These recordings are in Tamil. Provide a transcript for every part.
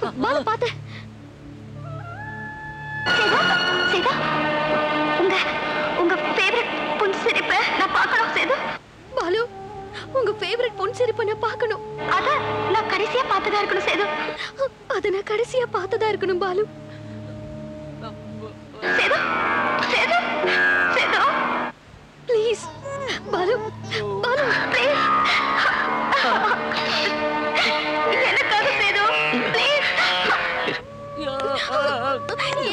பாலு பாத்து. சேது, உங்க உங்க ஃபேவரட் புன்சிரிப்பை நான் பார்க்கணும் சேது. பாலு, உங்க ஃபேவரட் புன்சிரிப்பை நான் பார்க்கணும். அத நான் கடைசியா பார்த்ததா இருக்கணும் சேது. அத நான் கடைசியா பார்த்ததா இருக்கணும் பாலு. Sethu, Sethu, Sethu, please Balu, Balu please. எனக்காக சேது, ப்ளீஸ்.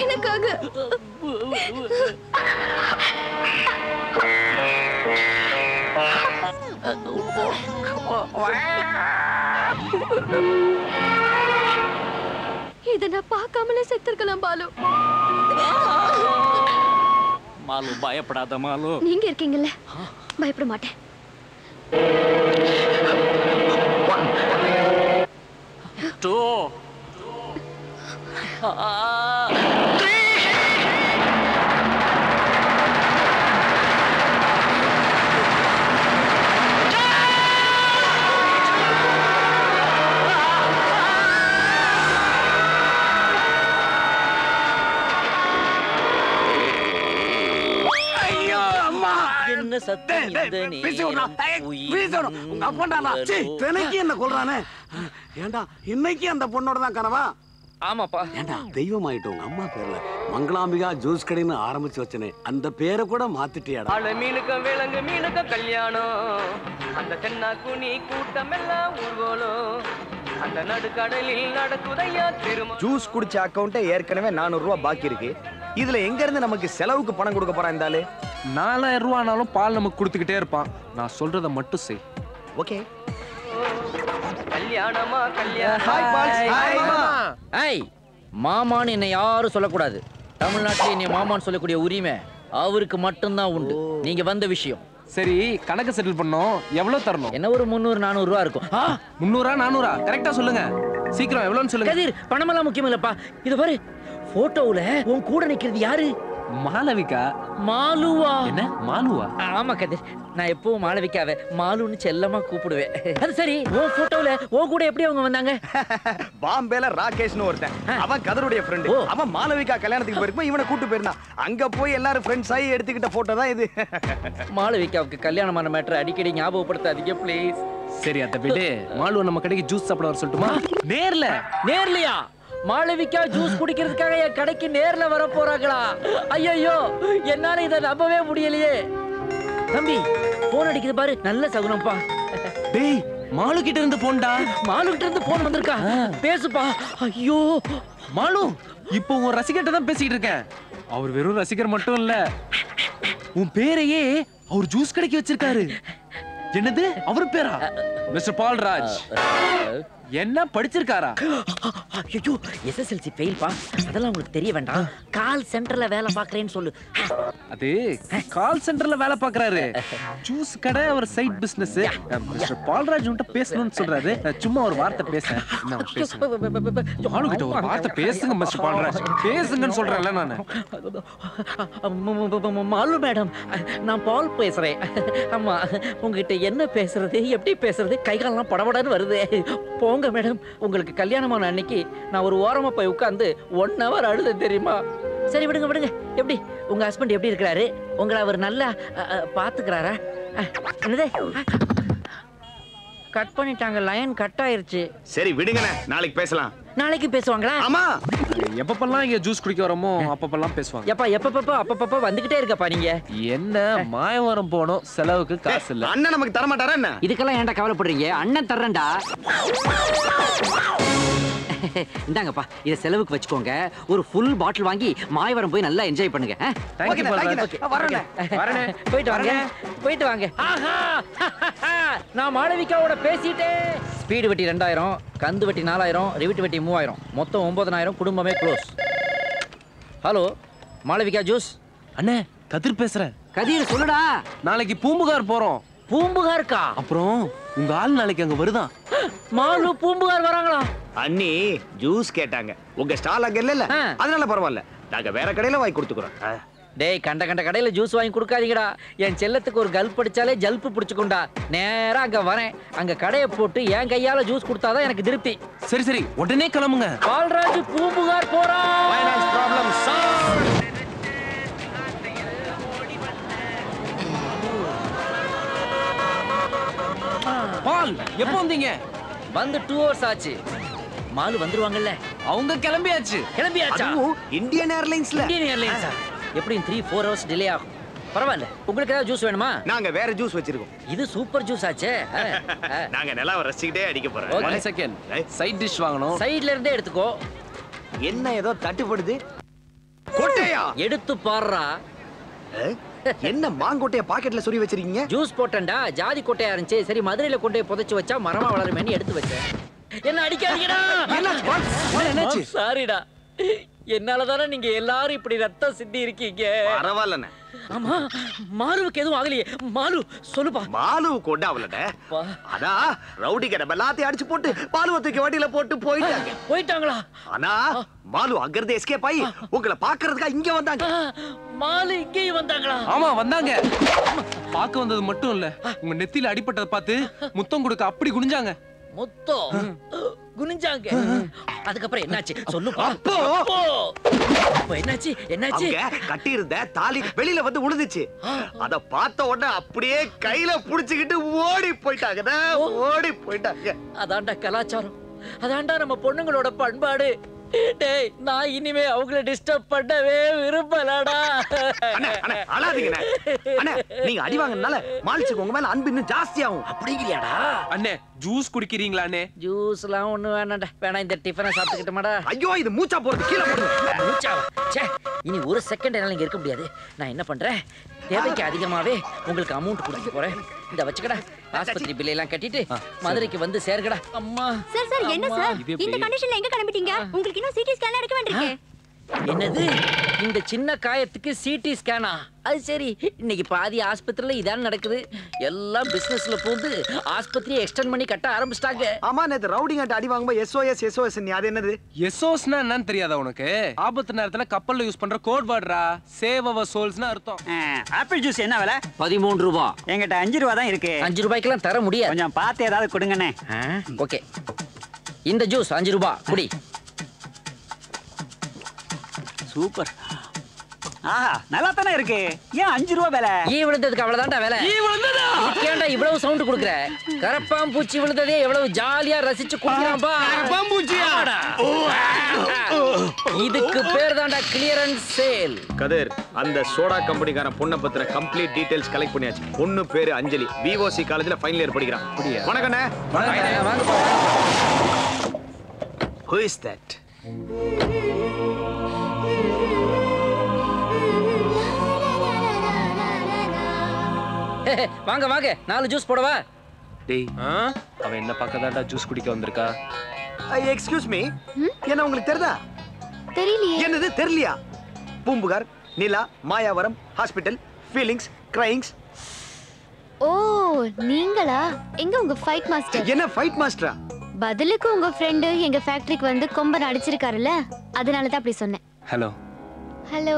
எனக்காக. இத நான் பார்க்காமலே செத்துருக்கலாம் பாலு. மாலு பயப்படாத மாலு. நீங்க இருக்கீங்கல்ல, பயப்பட மாட்டேன். என்ன சத்தம் இந்த உங்க அப்பன்டா தினைக்கு என்ன கொல்றானே? ஏண்டா இன்னைக்கு அந்த பொண்ணோட தான் கனவா? ஆமாப்பா. ஏண்டா தெய்வம் ஆயிட்டு உங்க அம்மா பேர்ல மங்களாம்பிகா ஜூஸ் கடைன்னு ஆரம்பிச்சு வச்சனே, அந்த பேரை கூட மாத்திட்டியாடா. ஆள மீனுக்க விலங்கு மீனுக்க கல்யாணம், அந்த தென்னா குனி கூட்டம் எல்லாம் ஊர்வலம், அந்த நடுக்கடலில் நடக்குதையா திரும்ப. ஜூஸ் குடிச்ச அக்கவுண்ட் ஏற்கனவே 400 ரூபாய் பாக்கி இருக்கு. இதுல எங்க இருந்து நமக்கு செலவுக்கு பணம் கொடுக்க போறான் இருந்தாலே? 4000 ரூபானாலும் பால் நமக்கு கொடுத்துக்கிட்டே இருப்பான். நான் சொல்றத மட்டும் செய். ஓகே. கல்யாணமா கல்யாணம். Hi balls. ஹாய் மாமா. ஏய், மாமான்னு என்னை யாரும் சொல்லக்கூடாது. தமிழ்நாட்டில் என்னை மாமான்னு சொல்லக்கூடிய உரிமை அவருக்கு மட்டும்தான் உண்டு. நீங்க வந்த விஷயம் சரி, கணக்கு செட்டில் பண்ணோம். எவ்வளவு தரணும்? என்ன ஒரு 300-400 ரூபா இருக்கும். 300 400 கரெக்டா சொல்லுங்க. சீக்கிரம் எவ்வளவுன்னு சொல்லுங்க. கதிர், பணமெல்லாம் முக்கியம் இல்லப்பா. இது பாரு, போட்டோவுல உன் கூட நிக்கிறது யாரு? மாளவிகா. மாலுவா? என்ன மாலுவா? ஆமா கதிர், நான் எப்பவும் மாளவிகாவை மாலுன்னு செல்லமா கூப்பிடுவேன். அது சரி, உன் போட்டோல உன் கூட எப்படி அவங்க வந்தாங்க? பாம்பேல ராகேஷ்னு ஒருத்தன், அவன் கதருடைய ஃப்ரெண்ட். அவன் மாளவிகா கல்யாணத்துக்கு போயிருக்கும், இவனை கூட்டு போயிருந்தான். அங்க போய் எல்லாரும் ஃப்ரெண்ட்ஸ் ஆகி எடுத்துக்கிட்ட போட்டோ தான் இது. மாளவிகாவுக்கு கல்யாணமான மேட்டர் அடிக்கடி ஞாபகப்படுத்தாதீங்க ப்ளீஸ். சரி, அத விடு. மாலுவ நம்ம கடைக்கு ஜூஸ் சாப்பிட வர சொல்லட்டுமா? நேர்லயா? மாளவிகா ஜூஸ் குடிக்கிறதுக்காக என் கடைக்கு நேர்ல வர போறாங்களா? ஐயோ, என்னால இதை நம்பவே முடியலையே. தம்பி, போன் அடிக்குது பாரு, நல்ல சகுனம்ப்பா. டேய், மாலு கிட்ட இருந்து போன்டா. மாலு கிட்ட இருந்து போன் வந்திருக்கா? பேசுப்பா. ஐயோ மாலு, இப்போ உன் ரசிகர்கிட்ட தான் பேசிட்டு இருக்கேன். அவர் வெறும் ரசிகர் மட்டும் இல்ல, உன் பேரையே அவர் ஜூஸ் கடைக்கு வச்சிருக்காரு. என்னது அவர் பேரா? மிஸ்டர் பால்ராஜ். என்ன படிச்சிருக்காரா? ஐயோ, எஸ்எஸ்எல்சி ஃபெயில் பா. அதெல்லாம் உங்களுக்கு தெரிய வேண்டாம். கால் சென்டர்ல வேலை பார்க்கறேன்னு சொல்லு. அது கால் சென்டர்ல வேலை பார்க்கறாரு. ஜூஸ் கடை அவர் சைட் பிசினஸ். மிஸ்டர் பால்ராஜ் உன்கிட்ட பேசணும்னு சொல்றாரு. சும்மா ஒரு வார்த்தை பேச. நான் பேசுறேன். ஆளு கிட்ட ஒரு வார்த்தை பேசுங்க மிஸ்டர் பால்ராஜ். பேசுங்கன்னு சொல்றேன்ல நானு. மாலு மேடம், நான் பால் பேசுறேன். ஆமா, உங்ககிட்ட என்ன பேசுறது, எப்படி பேசுறது, கை காலெல்லாம் படபடன்னு வருது. போங்க மேடம், உங்களுக்கு கல்யாணமான அன்னைக்கு நான் ஒரு ஓரமா போய் உட்கார்ந்து 1 hour அழுது தெரியுமா? சரி விடுங்க விடுங்க. எப்படி உங்க ஹஸ்பண்ட் எப்படி இருக்கிறாரு? உங்களை அவர் நல்லா பாத்துக்கிறாரா? என்னது, கட் பண்ணிட்டாங்க, லைன் கட் ஆயிருச்சு. சரி விடுங்கண்ணே, நாளைக்கு பேசலாம். நாளைக்கு பேசுவாங்களா? ஆமா, எப்பப்பெல்லாம் இங்க ஜூஸ் குடிக்க வரமோ அப்பப்பெல்லாம் பேசுவாங்க. எப்பா அப்பப்ப வந்துகிட்டே இருக்கப்பா நீங்க. என்ன மாயவரம் போனோம், செலவுக்கு காசு இல்ல. அண்ணன் நமக்கு தர மாட்டாரா என்ன? இதுக்கெல்லாம் ஏன்டா கவலைப்படுறீங்க? அண்ணன் தர்றேன்டா. இந்தாங்கப்பா, இத செலவுக்கு வச்சுக்கோங்க. ஒரு ஃபுல் பாட்டில் வாங்கி மாயவரம் போய் நல்லா என்ஜாய் பண்ணுங்க. போயிட்டு வாங்க. நான் மாளவிகாவோட பேசிட்டேன். ஸ்பீடு வெட்டி 2000, கந்து வெட்டி 4000, ரிவிட் வெட்டி 3000, மொத்தம் 9000. குடும்பமே க்ளோஸ். Hello, Malavika juice. அண்ணே, கதிர் பேசுறேன். கதிர் சொல்லுடா. நாளைக்கு பூம்புகார் போறோம். பூம்புகாருக்கா? அப்புறம் உங்க ஆள் நாளைக்கு அங்க வருதான். மாலு பூம்புகார் வராங்களா? அண்ணி ஜூஸ் கேட்டாங்க. உங்க ஸ்டால் அங்க இல்ல, அதனால பரவாயில்ல. நாங்க வேற கடையில வாங்கி கொடுத்துக்கிறோம். டேய் கண்ட கடையில ஜூஸ் வாங்கி கொடுக்காதீங்கடா. என் செல்லத்துக்கு ஒரு கல்ப் அடிச்சாலே ஜல்ப்பு பிடிச்சுக்குண்டா. நேரா அங்க வரேன், அங்க கடையை போட்டு என் கையால ஜூஸ் கொடுத்தாதான் எனக்கு திருப்தி. சரி சரி உடனே கிளம்புங்க. பால்ராஜ் பூம்புகார் போறான். Finance problem solve. பால் எப்போ வந்தீங்க? வந்து 2 hours ஆச்சு. மாலு வந்துருவாங்கல்ல? அவங்க கிளம்பியாச்சு. கிளம்பியாச்சா? இந்தியன் ஏர்லைன்ஸ்ல. இந்தியன் ஏர்லைன்ஸா? எப்படியும் 3-4 hours டிலே ஆகும். பரவாயில்ல. உங்களுக்கு ஏதாவது ஜூஸ் வேணுமா? நாங்க வேற ஜூஸ் வச்சிருக்கோம். இது சூப்பர் ஜூஸ் ஆச்சே. நாங்க நிலாவை ரசிக்கிட்டே அடிக்க போறோம். 1 செகண்ட். சைட் டிஷ் வாங்கணும். சைடுல இருந்தே எடுத்துக்கோ. என்ன ஏதோ தட்டுப்படுது? கோட்டையா? எடுத்து பாருடா. என்ன மாங்கோட்டைய பாக்கெட்ல சொறி வச்சிருக்கீங்க? ஜூஸ் போட்டேன்டா. ஜாதி கோட்டையா இருந்துச்சு. சரி மதுரையில கொண்டு போய் புதைச்சு வச்சா மரமா வளருமேன்னு எடுத்து வச்சேன். என்ன அடிக்காதீங்கடா. என்னாச்சு? சாரிடா. என்னாலதானே நீங்க எல்லாரும் இப்படி ரத்தம் சிந்தி இருக்கீங்க. பரவாயில்லண்ணே. ஆமா மாலுவுக்கு எதுவும் ஆகலையே. மாலு சொல்லுப்பா. மாலு கொண்டு அவளட. அதான் ரவுடி கடை எல்லாத்தையும் அடிச்சு போட்டு மாலுவை தூக்கி வண்டியில போட்டு போயிட்டாங்க. போயிட்டாங்களா? ஆனா மாலு அங்கிருந்து எஸ்கேப் ஆகி உங்களை பாக்குறதுக்கா இங்க வந்தாங்க. மாலு இங்கேயும் வந்தாங்களா? ஆமா வந்தாங்க. பார்க்க வந்தது மட்டும் இல்ல, உங்க நெத்தியில அடிபட்டதை பார்த்து முத்தம் கொடுக்க அப்படி குனிஞ்சாங்க. மொத்தம் குனிஞ்சாங்க. அதுக்கப்புறம் என்னாச்சு சொல்லுப்பா. அப்போ என்னாச்சு? என்னாச்சு? கட்டி இருந்த தாலி வெளியில வந்து உழுதுச்சு. அத பார்த்த உடனே அப்படியே கையில புடிச்சுக்கிட்டு ஓடி போயிட்டாங்க. ஓடி போயிட்டாங்க. அதான்டா கலாச்சாரம். அதான்டா நம்ம பொண்ணுங்களோட பண்பாடு. டேய் நான் இனிமே அவங்கள டிஸ்டர்ப் பண்ணவே விரும்பலடா. அண்ணே அண்ணே அழாதீங்கண்ணே. அண்ணே நீங்க அடி வாங்குறதுனால மாலிச்சுக்கு உங்க மேல அன்பு இன்னும் ஜாஸ்தி ஆகும். அப்படிங்கறியாடா? அண்ணே ஜூஸ் குடிக்கிறீங்களா அண்ணே? ஜூஸ்லாம் ஒண்ணு வேணாம்டா. வேணா இந்த டிஃபனை சாப்பிட்டுக்கிட்டோமாடா. ஐயோ இது மூச்சா போறது, கீழ போடுங்க. மூச்சா? ச்சே இனி ஒரு செகண்ட் என்னால இங்க இருக்க முடியாது. நான் என்ன பண்றேன், தேவைக்கு அதிகமாவே உங்களுக்கு அமௌண்ட் கொடுக்க போறேன். இந்த வச்சுக்கடா. ஆஸ்பத்திரி பில் எல்லாம் கட்டிட்டு மதுரைக்கு வந்து சேர்க்கடா. அம்மா சார் சார் என்ன சார் இந்த கண்டிஷன்ல எங்க கிளம்பிட்டீங்க? உங்களுக்கு இன்னும் சிடி ஸ்கேன் எடுக்க வேண்டியிருக்கு. என்னது இந்த சின்ன காயத்துக்கு சிடி ஸ்கேனா? அது சரி, இன்னைக்கு பாதி ஆஸ்பத்திரியில இதான் நடக்குது. எல்லாம் பிசினஸ்ல பூந்து ஆஸ்பத்திரியை எக்ஸ்டெண்ட் பண்ணி கட்ட ஆரம்பிச்சிட்டாங்க. ஆமா நேத்து ரவுடிங்கிட்ட அடி வாங்கும்போது SOS SOS நீ அது என்னது? எஸ்ஓஸ்னா என்னன்னு தெரியாதா உனக்கு? ஆபத்து நேரத்துல கப்பல்ல யூஸ் பண்ற கோட் வேர்ட்ரா. சேவ் அவர் சோல்ஸ்னு அர்த்தம். ஆப்பிள் ஜூஸ் என்ன விலை? 13 ரூபாய். என்கிட்ட 5 ரூபா தான் இருக்கு. 5 ரூபாய்க்கெல்லாம் தர முடியாது. கொஞ்சம் பார்த்து ஏதாவது கொடுங்கண்ணே. ஓகே இந்த ஜூஸ் 5 ரூபாய் குடி. சூப்பர். ஆஹா நல்லா தானே இருக்கு. ஏன் 5 ரூபா விலை? ஈ விழுந்ததுக்கு அவ்வளவுதான்டா விலை. இதுக்கேண்டா இவ்வளவு சவுண்ட் கொடுக்குற? கரப்பான் பூச்சி விழுந்ததே எவ்வளவு ஜாலியா ரசிச்சு குடிக்கிறான்பா. கரப்பான் பூச்சியா? இதுக்கு பேர் தான்டா கிளியரன்ஸ் சேல். கதிர் அந்த சோடா கம்பெனிக்காரன் பொண்ணை பத்தின கம்ப்ளீட் டீடைல்ஸ் கலெக்ட் பண்ணியாச்சு. பொண்ணு பேரு அஞ்சலி. VOC காலேஜ்ல ஃபைனல் இயர் படிக்கிறான். வணக்கண்ணே. வாங்கப்பா. Who is that? வாங்க வாங்க 4 ஜூஸ் போடவா? டேய் அவன் என்ன பக்கதாடா ஜூஸ் குடிக்க வந்திருக்கா. Excuse me. என்ன உங்களுக்கு தெரியுதா? தெரியலையே. என்னது தெரியலையா? பூம்புகார், நிலா, மாயாவரம், ஹாஸ்பிடல், ஃபீலிங்ஸ், கிரைங்ஸ். ஓ நீங்களா? எங்க உங்க ஃபைட் மாஸ்டர்? என்ன ஃபைட் மாஸ்டரா? பதிலுக்கு உங்க ஃப்ரெண்ட் எங்க ஃபேக்டரிக்கு வந்து கொம்பன் அடிச்சிருக்காருல்ல, அதனால தான் அப்படி சொன்னேன். Hello hello.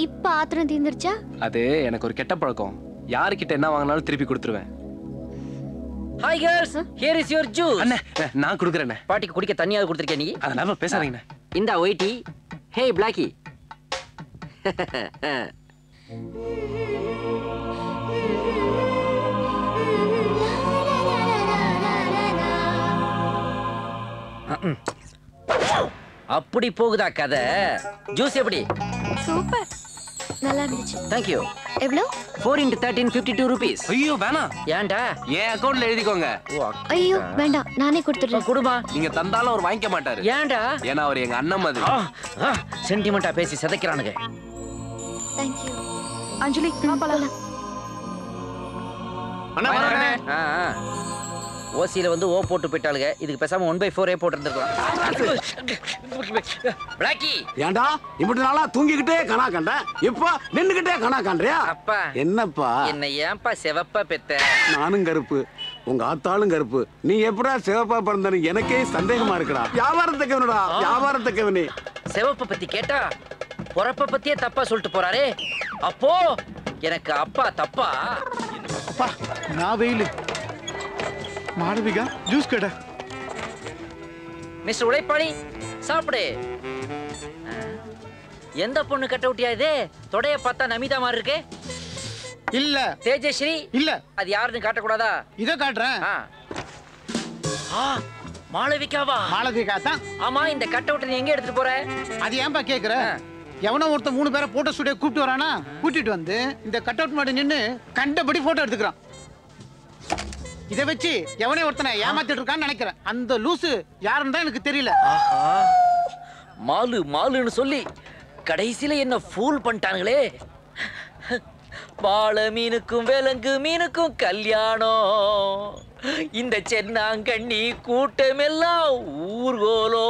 இப்ப ஆத்திரம் தீந்துருச்சா? அது எனக்கு ஒரு கெட்ட பழக்கம். யார்கிட்ட என்ன வாங்கினாலும் திருப்பி கொடுத்துருவேன். Hi girls, here is your juice. அண்ணே நான் குடுக்குறேன். பாட்டிக்கு குடிக்க தண்ணியாவது கொடுத்திருக்கே நீ? அதனால பேசாதீங்க. இந்த ஒயிட்டி. ஹே பிளாக்கி. அப்படி போகுதா கதை? ஜூஸ் எப்படி? சூப்பர், நல்லா இருந்துச்சு. Thank you. எவ்வளோ? 4 into 13 52 rupees. ஐயோ வேணாம். ஏன்டா? என் அக்கவுண்ட்ல எழுதிக்கோங்க. ஐயோ வேண்டாம், நானே கொடுத்துடுறேன். குடுமா. நீங்க தந்தாலும் அவர் வாங்கிக்க மாட்டாரு. ஏன்டா? ஏன்னா அவர் எங்க அண்ணன் மாதிரி. சென்டிமெண்டா பேசி சதைக்கிறானுங்க. Thank you. அஞ்சலி போலாம். அண்ணா வரேனே. ஓசியில வந்து ஓ போட்டு போயிட்டாளுங்க. இதுக்கு பேசாம 1/4 போட்டு இருந்திருக்கலாம். பிளாக்கி ஏண்டா இப்படி நாளா தூங்கிக்கிட்டே கனா கண்டேன், இப்ப நின்னுக்கிட்டே கனா காண்றியா? அப்பா என்னப்பா என்ன ஏன்பா சிவப்பா பெத்த? நானும் கருப்பு, உங்க ஆத்தாளும் கருப்பு, நீ எப்படா சிவப்பா பிறந்தனு எனக்கே சந்தேகமா இருக்குடா. வியாபாரத்துக்கு வியாபாரத்துக்கு சிவப்பை பத்தி கேட்டா பொறப்ப பத்தியே தப்பா சொல்லிட்டு போறாரே. அப்போ எனக்கு அப்பா தப்பா? அப்பா நான் வெயில். மாளவிகா ஜூஸ் கடை. மிஸ்டர் உழைப்பாளி சாப்பிடு. எந்த பொண்ணு கட்ட விட்டியா இது? தொடைய பார்த்தா நமிதா மாதிரி இருக்கு. இல்ல. தேஜஸ்ரீ இல்ல. அது யாருன்னு காட்டக்கூடாதா? இத காட்டுறேன். மாளவிகாவா? மாளவிகா தான். ஆமா, இந்த கட் அவுட் நீ எங்க எடுத்துட்டு போற? அது ஏன்பா கேக்குற? எவனோ ஒருத்த 3 பேரை போட்டோ ஸ்டுடியோ கூப்பிட்டு வரானா, கூட்டிட்டு வந்து இந்த கட் அவுட் மாடி நின்னு கண்டபடி போட்டோ எடுத்துக்கிறான். இத வச்சு எவனே ஒருத்தனை ஏமாத்திட்டு இருக்கான்னு நினைக்கிறேன். அந்த லூசு யாருன்னு தான் எனக்கு தெரியல. மாலு மாலுன்னு சொல்லி கடைசியில என்ன ஃபூல் பண்ணிட்டானுங்களே. பால மீனுக்கும் விலங்கு மீனுக்கும் கல்யாணம், இந்த சென்னாங்கண்ணி கூட்டமெல்லாம் ஊர்கோலோ.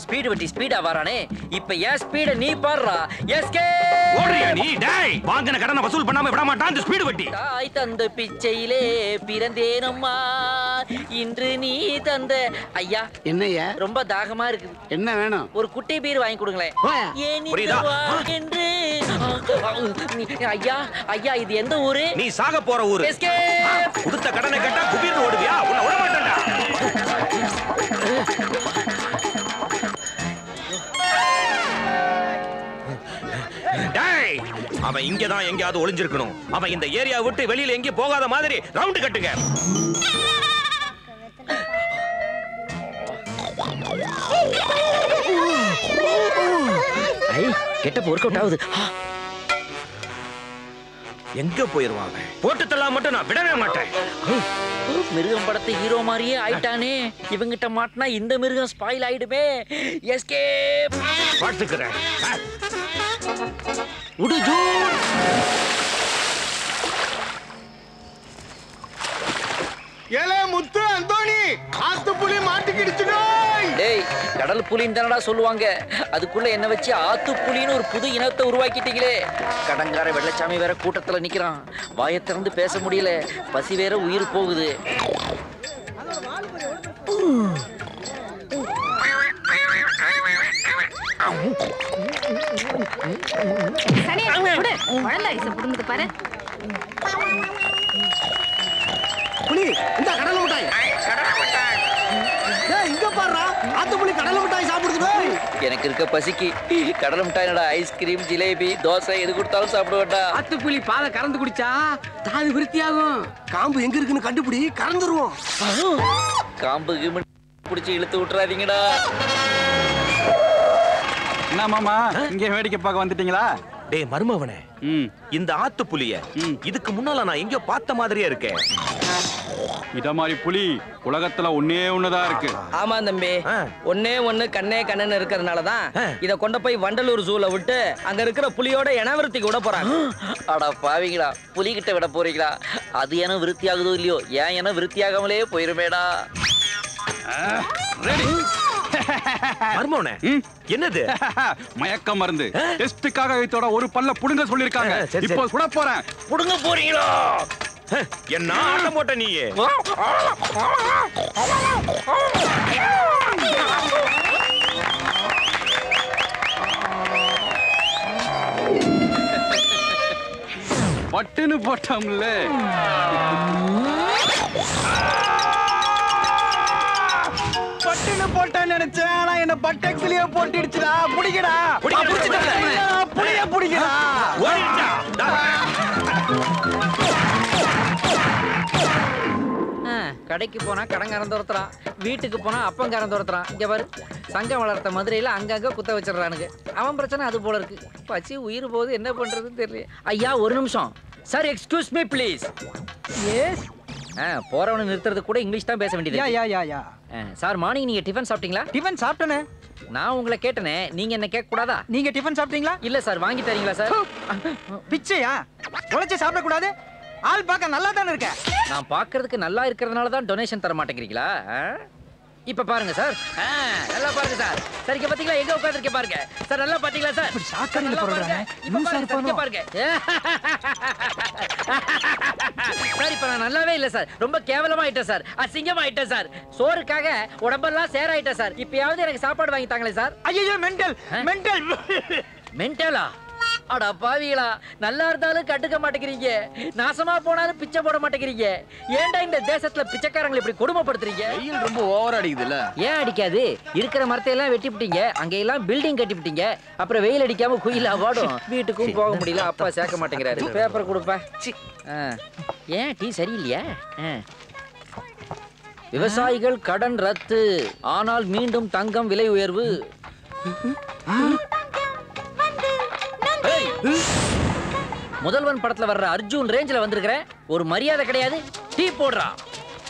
ஸ்பீடு வட்டி ஸ்பீடா வரானே. இப்ப ஏன் ஸ்பீட நீ பாடுறா. எஸ்கே ஓடுறியா நீ? டேய் வாங்கின கடனை வசூல் பண்ணாம விட மாட்டான் இந்த ஸ்பீடு வட்டி. தாய் தந்த பிச்சையிலே பிறந்தேனம்மா, இன்று நீ தந்த. ஐயா என்னய்யா? ரொம்ப தாகமா இருக்கு. என்ன வேணும்? ஒரு குட்டி பீர் வாங்கி கொடுங்களேன். புரியுதா? என்று ஐயா ஐயா இது எந்த ஊரு? நீ சாக போற ஊரு. எஸ்கே கொடுத்த கடனை கேட்டா குபீர்னு ஓடுவியா? உன்னை விட மாட்டேன்டா. டேய் அவன் இங்கதான் எங்கயாவது ஒளிஞ்சிருக்கணும். அவன் இந்த ஏரியா விட்டு வெளியில எங்கேயும் போகாத மாதிரி ரவுண்ட் கட்டுங்க. கெட்ட ஒர்க் அவுட் ஆகுது. எங்க போயிருவாங்க? போட்டு தள்ளா மட்டும் நான் விடவே மாட்டேன். மிருகம் படத்து ஹீரோ மாதிரியே ஆயிட்டானே. இவங்கிட்ட மாட்டினா இந்த மிருகம் ஸ்பாயில் ஆயிடுமே. எஸ்கேப் பார்த்துக்கிறேன். உடு ஜூன். ஏலே முத்து அந்தோணி, ஆத்து புலி மாட்டிக்கிடுச்சுடா. டேய் கடல் புலின்னு தானடா சொல்லுவாங்க. அதுக்குள்ள என்ன வச்சு ஆத்து புலின்னு ஒரு புது இனத்தை உருவாக்கிட்டீங்களே. கடங்கார வெள்ளச்சாமி வேற கூட்டத்துல நிக்கிறான். வாயை திறந்து பேச முடியல. பசி வேற உயிர் போகுது. புலி இந்த கடலை மிட்டாய். டேய் இங்க பாருடா, ஆத்து புலி கடலை மிட்டாய் சாப்பிடுது. டேய் எனக்கு இருக்க பசிக்கு கடலை மிட்டாய்னடா. ஐஸ்கிரீம் ஜிலேபி தோசை எது கொடுத்தாலும் சாப்பிடுவேன்டா. ஆத்து புலி பாலை கறந்து குடிச்சா தாது விருத்தியாகும். காம்பு எங்க இருக்குன்னு கண்டுபிடி, கறந்துருவோம். காம்பு கிமு பிடிச்சி இழுத்து விட்டுறாதீங்கடா. என்ன மாமா இங்க வேடிக்கை பார்க்க வந்துட்டீங்களா? டேய் மருமவனே, இந்த ஆத்து புலிய இதுக்கு முன்னால நான் எங்கயோ பார்த்த மாதிரியே இருக்கேன். இத மாதிரி புலி உலகத்துல ஒன்னேதான் இருக்கு. ஆமா தம்பி, ஒன்னே ஒண்ணு கண்ணே கண்ணன்னு இருக்கிறதுனாலதான் இத கொண்டு போய் வண்டலூர் ஜூல விட்டு அங்க இருக்கிற புலியோட இனவிருத்திக்கு விட போறாங்க. அடா பாவிங்களா, புலிகிட்ட விட போறீங்களா? அது என விருத்தி ஆகுதோ இல்லையோ, ஏன் என விருத்தி ஆகாமலே போயிருமேடா. மர்மோனே என்னது? மயக்க மருந்து. டெஸ்டுக்காக இதோட ஒரு பல்ல புடுங்க சொல்லிருக்காங்க. இப்போ சுட போறேன். புடுங்க போறீங்களா? என்ன ஆட்டம் போட்ட நீயே? பட்டுன்னு போட்டோம்ல. பட்டுன்னு போட்டான்னு நினைச்சேன், ஆனா என்ன பட்டெக்ஸ்லயே போட்டுடுச்சுடா. புடிக்கடா, புளிய புடிக்கடா. கடைக்கு போனா கடங்காரன் துரத்துறான், வீட்டுக்கு போனா அப்பங்காரன் துரத்துறான். இங்க பாரு, சங்கம் வளர்த்த மதுரையில அங்கங்க குத்த வச்சிடறானுங்க. அவன் பிரச்சனை அது போல இருக்கு. பச்சி உயிர் போகுது, என்ன பண்றதுன்னு தெரியல. ஐயா ஒரு நிமிஷம் sir, excuse me please. Yes. போறவனை நிறுத்துறது கூட இங்கிலீஷ் தான் பேச வேண்டியது. யா சார், மார்னிங் நீங்க டிஃபன் சாப்பிட்டீங்களா? டிஃபன் சாப்பிட்டனே. நான் உங்களை கேட்டனே, நீங்க என்ன கேட்க கூடாதா? நீங்க டிஃபன் சாப்பிட்டீங்களா? இல்ல சார், வாங்கி தரீங்களா சார்? பிச்சையா? உழைச்சு சாப்பிட கூடாது? ஆள் பார்க்க நல்லா தானே இருக்க. நான் பார்க்கிறதுக்கு நல்லா இருக்கிறதுனால தான் டொனேஷன் தர மாட்டேங்கிறீங்களா? இப்ப பாருங்க சார். நல்லா பாருங்க சார். சார் இங்க பாத்தீங்களா எங்க உட்கார்ந்திருக்க பாருங்க. சார் நல்லா பாத்தீங்களா சார்? இப்படி சாக்கடையில போறானே. இப்ப பாருங்க சார், இங்க பாருங்க. சார் இப்ப நான் நல்லாவே இல்ல சார். ரொம்ப கேவலமா ஆயிட்டேன் சார். அசிங்கமா ஆயிட்டேன் சார். சோறுக்காக உடம்பெல்லாம் சேராயிட்டேன் சார். இப்பயாவது எனக்கு சாப்பாடு வாங்கி தாங்களே சார். ஐயோ மெண்டல் மெண்டல் மென்டலா? அட பாவிகளா, நல்லா இருந்தாலும் கண்டுக்க மாட்டேங்கிறீங்க, நாசமா போனாலும் பிச்சை போட மாட்டேங்கிறீங்க. ஏன்டா இந்த தேசத்துல பிச்சைக்காரங்களை இப்படி கொடுமைப்படுத்துறீங்க? வெயில் ரொம்ப ஓவர் அடிக்குதுல்ல? ஏன் அடிக்காது? இருக்கிற மரத்தை எல்லாம் வெட்டி விட்டீங்க, அங்க எல்லாம் பில்டிங் கட்டி விட்டீங்க. அப்புறம் வெயில் அடிக்காம குயிலா வாடும். வீட்டுக்கும் போக முடியல, அப்பா சேர்க்க மாட்டேங்கிறாரு. பேப்பர் கொடுப்பா. ஏன் டீ சரியில்லையா? விவசாயிகள் கடன் ரத்து, ஆனால் மீண்டும் தங்கம் விலை உயர்வு. முதல்வன் படத்துல வர்ற அர்ஜுன் ரேஞ்சில வந்திருக்கிற, ஒரு மரியாதை கிடையாது. டீ போடுறா.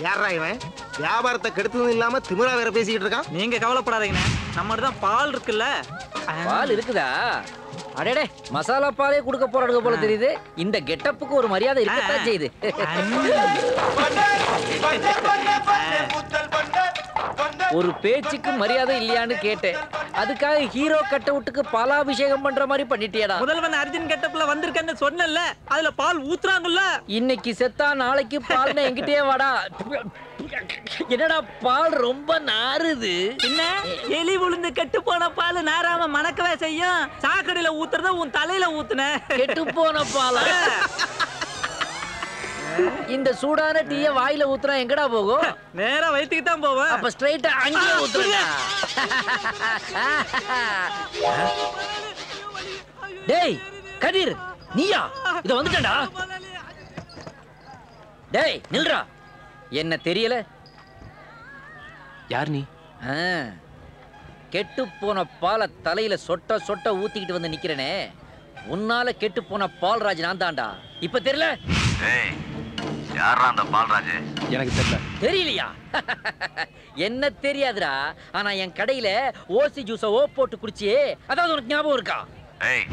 யாரா இவன்? வியாபாரத்தை கெடுத்ததும் இல்லாம திமிரா வேற பேசிக்கிட்டு இருக்கான். நீங்க கவலைப்படாதீங்கண்ணே, நம்மகிட்ட தான் பால் இருக்குல்ல. பால் இருக்குதா? அடடே, மசாலா பாலே கொடுக்க போறாடுங்க போல தெரியுது. இந்த கெட்டப்புக்கு ஒரு மரியாதை இருக்கத்தான் செய்யுது. ஒரு பேச்சுக்கு மரியாதை இல்லையான்னு கேட்டேன். அதுக்காக ஹீரோ கட்ட விட்டுக்கு பாலாபிஷேகம் பண்ற மாதிரி பண்ணிட்டியடா. முதல்வன் அர்ஜுன் கெட்டப்ல வந்திருக்கேன்னு சொன்னல, அதுல பால் ஊத்துறாங்கல்ல. இன்னைக்கு செத்தா நாளைக்கு பால்னா என்கிட்டயே வாடா. என்னடா பால் ரொம்ப நாறுது. என்ன எலி விழுந்து கெட்டு போன பால் நாராம மணக்கவே செய்யும். சாக்கடையில ஊத்துறத உன் தலையில ஊத்துன. கெட்டு போன பாலா? இந்த சூடான டீய வாயில ஊத்துறா எங்கடா போகும்? நேரா வயித்துக்கு தான் போவேன். அப்ப ஸ்ட்ரைட்டா அங்கேயே ஊத்துறா. டேய் கதிர், நீயா? இத வந்துட்டடா. டேய் நில்றா. என்ன தெரியல? யார் நீ? கெட்டு போன பாலை தலையில சொட்ட சொட்ட ஊத்திக்கிட்டு வந்து நிக்கிறனே, உன்னால கெட்டு போன பால்ராஜ் நான் தான்டா. இப்ப தெரியல? யாரா அந்த பால்ராஜ்? எனக்கு தெரியல. தெரியலையா? என்ன தெரியாதுடா. ஆனா என் கடையில ஓசி ஜூஸ ஓ போட்டு குடிச்சியே, அதாவது உனக்கு ஞாபகம் இருக்கா? ஏய்,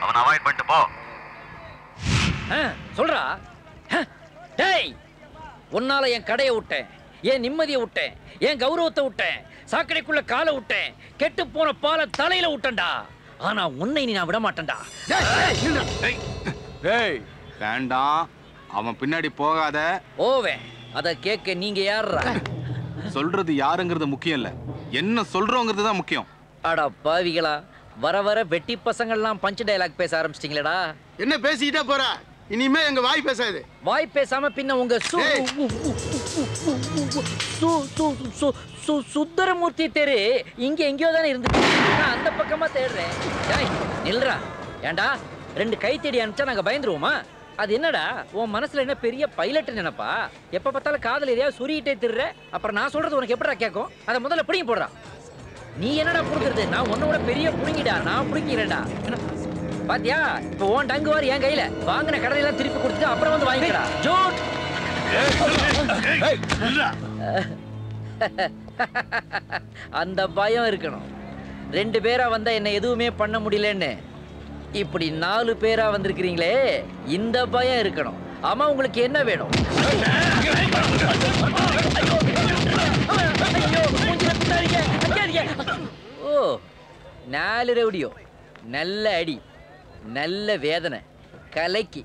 அவன் அவாய்ட் பண்ணிட்டு போ. சொல்றா. டேய், உன்னால என் கடையை விட்டேன், என் நிம்மதியை விட்டேன், என் கௌரவத்தை விட்டேன், சாக்கடைக்குள்ள காலை விட்டேன், கெட்டு போன பாலை தலையில விட்டேன்டா. ஆனா உன்னை நீ நான் விட மாட்டேன்டா. ஏய் வேண்டாம், அவன் பின்னாடி போகாத. ஓவேன். அத கேட்க நீங்க யாரா? சொல்றது யாருங்கிறது முக்கியம் இல்ல, என்ன சொல்றோங்கிறது தான் முக்கியம். அடா பாவிகளா, வர வர வெட்டி பசங்கள்லாம் பஞ்ச் டயலாக் பேச ஆரம்பிச்சிட்டீங்களடா. என்ன பேசிக்கிட்டே போற? இனிமே எங்க வாய் பேசாது. வாய் பேசாம பின்ன உங்க சுந்தரமூர்த்தி தெரு இங்க எங்கேயோ தானே இருந்துச்சு. நான் அந்த பக்கமா தேடுறேன். நில்றா. ஏண்டா 2 கை தேடி அனுப்பிச்சா நாங்க பயந்துருவோமா? அது என்னடா உன் மனசுல என்ன பெரிய பைலட் நினைப்பா? எப்ப பார்த்தாலும் காதல் எதையாவது சுரியிட்டே திருற. அப்புறம் நான் சொல்றது உனக்கு எப்படா கேட்கும்? அதை முதல்ல பிடிங்கி போடுறா. நீ என்னடா புடுங்கிறது? நான் உன்னோட பெரிய புடுங்கிடா. நான் புடுங்கிறேன்டா. பாத்தியா? இப்ப உன் டங்குவார் என் கையில. வாங்கின கடையெல்லாம் திருப்பி கொடுத்துட்டு அப்புறம் வந்து வாங்கிக்கடா. ஜோட். அந்த பயம் இருக்கணும். 2 பேரா வந்தா என்ன எதுவுமே பண்ண முடியலன்னு, இப்படி 4 பேரா வந்திருக்கிறீங்களே, இந்த பயம் இருக்கணும். ஆமா, உங்களுக்கு என்ன வேணும்? ஓ, 4 ரவுடியோ. நல்ல அடி, நல்ல வேதனை, கலைக்கு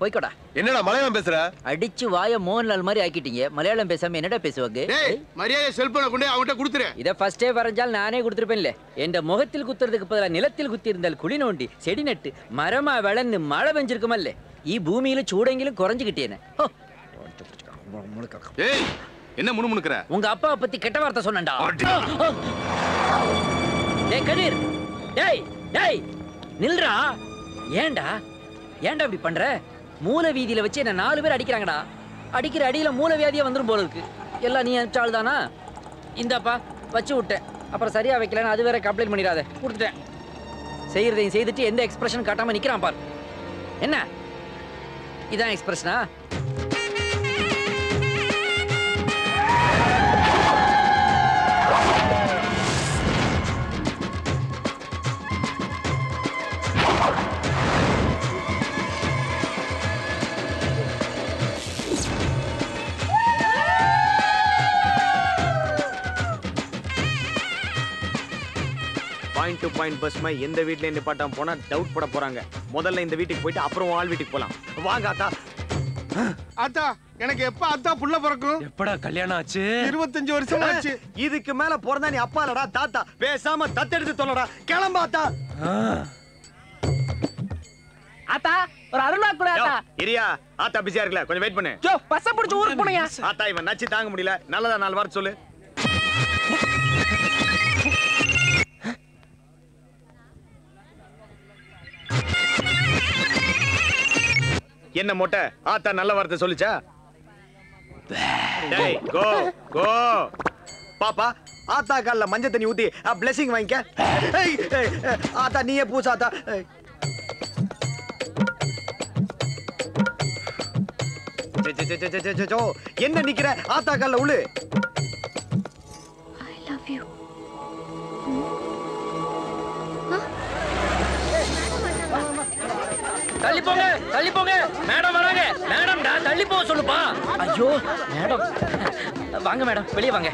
போய்க்கோடா. என்னடா மலையாளம் பேசுற? அடிச்சு வாய மோகன்லால் மாதிரி ஆக்கிட்டீங்க. மலையாளம் பேசாம என்னடா பேசுவாங்க? மரியாதை செல்போனை கொண்டு அவன்கிட்ட கொடுத்துரு. இத ஃபர்ஸ்டே வரைஞ்சால் நானே கொடுத்துருப்பேன்ல. என் முகத்தில் குத்துறதுக்கு பதிலாக நிலத்தில் குத்தி இருந்தால் குழி நோண்டி செடி நட்டு மரமா வளர்ந்து மழை பெஞ்சிருக்குமல்ல. ஈ பூமியில சூடெங்கிலும் குறைஞ்சுக்கிட்டேன். ஏய், என்ன முணுமுணுக்குற? உங்க அப்பாவை பத்தி கெட்ட வார்த்தை சொன்னேன்டா. டேய் கதிர், டேய் டேய் நில்றா. ஏன்டா ஏன்டா இப்படி பண்ற? மூல வீதியில வச்சு என்ன 4 பேர் அடிக்கிறாங்கடா. அடிக்கிற அடியில மூல வியாதியா வந்துரும் போல இருக்கு. எல்லாம் நீ அனுப்பிச்சாள் தானா? இந்தாப்பா வச்சு விட்டேன். அப்புறம் சரியா வைக்கலன்னு அது வேற கம்ப்ளைண்ட் பண்ணிடாத. கொடுத்துட்டேன். செய்யறதையும் செய்துட்டு எந்த எக்ஸ்பிரஷன் காட்டாம நிக்கிறான் பார். என்ன இதான் எக்ஸ்பிரஷனா? பாயிண்ட் டு பாயிண்ட் பஸ் மாதிரி எந்த வீட்லயும் நிப்பாட்டாம போனா டவுட் பட போறாங்க. முதல்ல இந்த வீட்டுக்கு போயிட்டு அப்புறம் ஆள் வீட்டுக்கு போலாம். வாங்க ஆத்தா. ஆத்தா எனக்கு எப்ப ஆத்தா புள்ள பிறக்கும்? எப்படா கல்யாணம் ஆச்சு? 25 வருஷம் ஆச்சு. இதுக்கு மேல பிறந்தா நீ அப்பா இல்லடா தாத்தா. பேசாம தத்தெடுத்து தொலைடா. கிளம்பு ஆத்தா. ஆத்தா ஒரு அருளா கூட ஆத்தா. இரியா ஆத்தா பிஸியா இருக்கல, கொஞ்சம் வெயிட் பண்ணு. ஜோ பஸ்ஸ புடிச்சு ஊருக்கு போனியா? ஆத்தா இவன் நச்சி தாங்க முடியல. நல்லதா 4 வார்த்தை சொல்லு. என்ன மொட்டை ஆத்தா நல்ல வார்த்தை சொல்லுச்சா? டேய் கோ கோ. பாப்பா ஆத்தா கால்ல மஞ்சள் தண்ணி ஊத்தி பிளெஸிங் வாங்கிக்க. ஆத்தா நீயே பூசா ஆத்தா. என்ன நிக்கிற? ஆத்தா கால்ல உளு. I love you. தள்ளி போங்க தள்ளி போங்க. மேடம் வராங்க. மேடம் டா தள்ளி போக சொல்லுப்பா. ஐயோ மேடம் வாங்க மேடம் வெளியே வாங்க.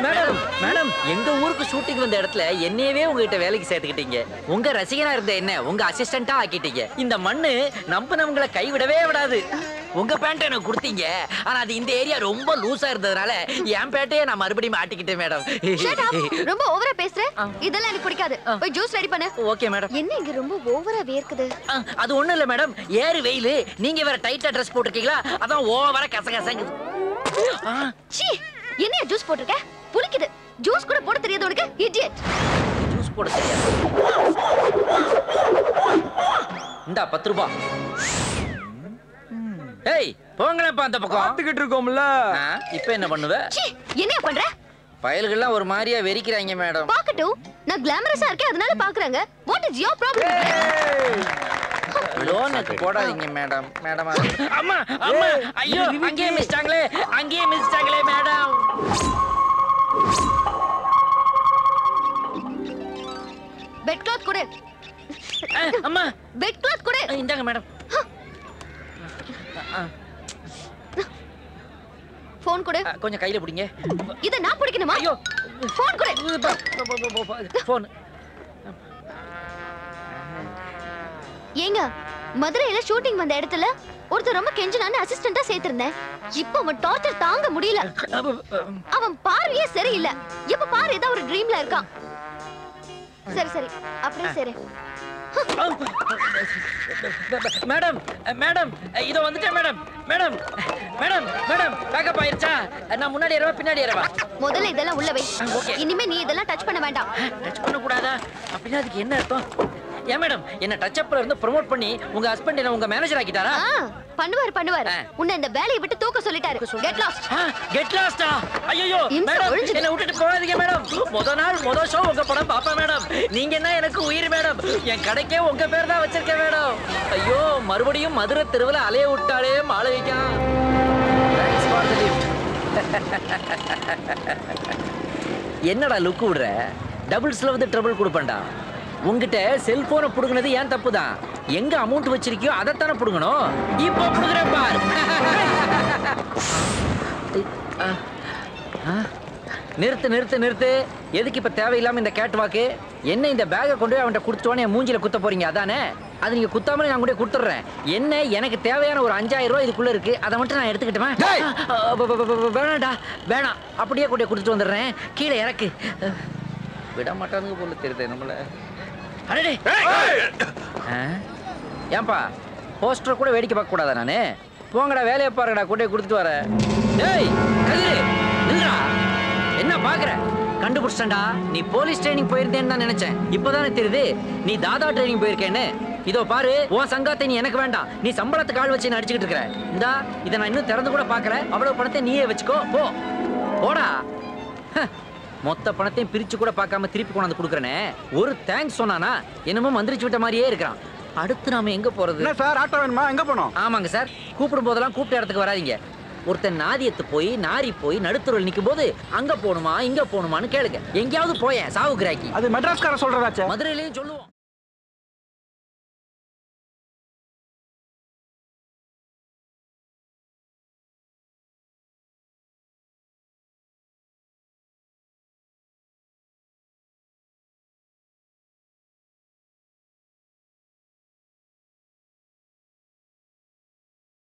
மேடம் மேடம் எங்க ஊருக்கு ஷூட்டிங் வந்த இடத்துல என்னையவே உங்ககிட்ட வேலைக்கு சேர்த்துக்கிட்டீங்க. உங்க ரசிகனா இருந்த என்ன உங்க அசிஸ்டண்டா ஆக்கிட்டீங்க. இந்த மண்ணு நம்பினவங்களை கைவிடவே விடாது. உங்க பேண்ட் எனக்கு கொடுத்தீங்க. ஆனா அது இந்த ஏரியா ரொம்ப லூசா இருந்ததுனால என் பேண்டையே நான் மறுபடியும் மாட்டிக்கிட்டேன் மேடம். ரொம்ப ஓவரா பேசுற. இதெல்லாம் எனக்கு பிடிக்காது. போய் ஜூஸ் ரெடி பண்ணு. Okay madam. என்ன இங்க ரொம்ப ஓவரா வேர்க்குது? அது ஒண்ணு இல்ல மேடம், ஏறு வெயில். நீங்க வேற டைட்டா ட்ரெஸ் போட்டிருக்கீங்களா, அதான் ஓவரா கசகசங்குது. சீ, என்னைய ஜூஸ் போட்டிருக்க? புளிக்குது. ஜூஸ் கூட போட தெரியாது உனக்கு? இடியட். ஜூஸ் போட தெரியாது. இந்தா 10 ரூபாய். ஏய் போங்கப்பா அந்த பக்கம். பாத்துக்கிட்டு இருக்கோம்ல. இப்போ என்ன பண்ணுவ? சீ, என்னைய பண்ற? பயல்கள்லாம் ஒரு மாதிரியா வெறிக்கிறாங்க மேடம். பாக்கட்டும், நான் கிளாமரஸா இருக்கேன் அதனால பாக்குறாங்க. What is your problem? லோனுக்கு போடாதீங்க மேடம். மேடம் அம்மா அம்மா ஐயோ அங்கேயே மிஸ்டாங்களே மேடம். பெட் கிளாத் கொடு. அம்மா பெட் கிளாத் கொடு. இந்தாங்க மேடம். போன் கொடு. கொஞ்சம் கையில பிடிங்க. இத நான் பிடிக்கணுமா? ஐயோ போன் கொடு. போன். ஏங்க மதுரையில ஷூட்டிங் வந்த இடத்துல ஒருத்தர் ரொம்ப கெஞ்சனான அசிஸ்டண்டா சேர்த்திருந்தேன். இப்போ அவன் டார்ச்சர் தாங்க முடியல. அவன் பார்வையே சரியில்லை. இப்ப பாரு ஏதோ ஒரு ட்ரீம்ல இருக்கான். சரி சரி அப்படியே சரி. மேடம் மேடம் இதோ வந்துட்டேன் madam. Madam madam madam pack up ஆயிருச்சா? நான் முன்னாடி ஏறவா பின்னாடி ஏறவா? முதல்ல இதெல்லாம் உள்ள வை. ஓகே. இனிமே நீ இதெல்லாம் டச் பண்ண வேண்டாம். டச் பண்ண கூடாதா? அப்படின்னா அதுக்கு என்ன அர்த்தம்? ஏன் மேடம் என்ன டச் அப்ல இருந்து ப்ரோமோட் பண்ணி உங்க ஹஸ்பண்ட் என்ன உங்க மேனேஜர் ஆக்கிட்டாரா? பண்ணுவார். உன்னை இந்த வேலையை விட்டு தூக்க சொல்லிட்டாரு. Get lost. கெட் லாஸ்டா? ஐயோ மேடம் என்ன விட்டுட்டு போகாதீங்க மேடம். முத ஷோ உங்க படம் பாப்பா மேடம். நீங்க என்ன எனக்கு உயிர் மேடம். என் கடைக்கே உங்க பேர் தான் வச்சிருக்கேன் மேடம். ஐயோ மறுபடியும் மதுரை தெருவுல அலைய விட்டாலே Malavika. Thanks for the lift. என்னடா லுக் விடுற? டபுள்ஸ்ல வந்து ட்ரபிள் கொடுப்பேன்டா. உங்ககிட்ட செல்போனை புடுங்கினது ஏன் தப்பு தான். எங்க அமௌண்ட் வச்சிருக்கியோ அதைத்தானே புடுங்கணும். இப்போ புடுங்குறேன் பார். நிறுத்து. எதுக்கு இப்ப தேவையில்லாம இந்த கேட் வாக்கு? என்ன இந்த பேக்கை கொண்டு போய் அவன்கிட்ட கொடுத்துட்டோன்னு என் மூஞ்சில குத்த போறீங்க அதானே? அது நீங்க குத்தாமலே நான் கூட கொடுத்துட்றேன். என்ன எனக்கு தேவையான ஒரு 5000 ரூபாய் இதுக்குள்ள இருக்கு. அதை மட்டும் நான் எடுத்துக்கிட்டேன். வேணாண்டா வேணாம். அப்படியே கூட கொடுத்துட்டு வந்துடுறேன். கீழே இறக்கு. விட மாட்டானுங்க போல தெரியுது நம்மள. ஏன்பா போஸ்டர் கூட வேடிக்கை பார்க்க கூடாதா? நானு போங்கடா வேலையை பாருங்கடா. கூட கொடுத்துட்டு வர. டேய் கதிரு நில்றா. என்ன பாக்குற? கண்டுபிடிச்சேன்டா. நீ போலீஸ் ட்ரைனிங் போயிருந்தேன்னு தான் நினைச்சேன். இப்பதானே தெரியுது நீ தாதா ட்ரைனிங் போயிருக்கேன்னு. இதோ பாரு உன் சங்காத்தை நீ எனக்கு வேண்டாம். நீ சம்பளத்துக்கு ஆள் வச்சு அடிச்சுக்கிட்டு இருக்கிற. இந்தா இதை நான் இன்னும் திறந்து கூட பாக்கல. அவ்வளவு பணத்தை நீயே வச்சுக்கோ. போடா. மொத்த பணத்தையும் பிரிச்சு கூட பார்க்காம திருப்பி கொண்டாந்து கொடுக்குறேனே. ஒரு தேங்க்ஸ் சொன்னானா என்னமோ மந்திரிச்சு விட்ட மாதிரியே இருக்கிறான். அடுத்து நாம எங்க போறது? என்ன சார் ஆட்டோ வேணுமா? எங்க போனோம்? ஆமாங்க சார். கூப்பிடும் போதெல்லாம் கூப்பிட்ட இடத்துக்கு வராதீங்க. ஒருத்தன் நாதியத்து போய் நாரி போய் நடுத்தருவில் நிற்கும் போது அங்க போகணுமா இங்க போகணுமான்னு கேளுங்க. எங்கேயாவது போயேன் சாவு கிராக்கி. அது மெட்ராஸ்கார சொல்றதாச்சே. மதுரையிலையும் சொல்லுவோம்.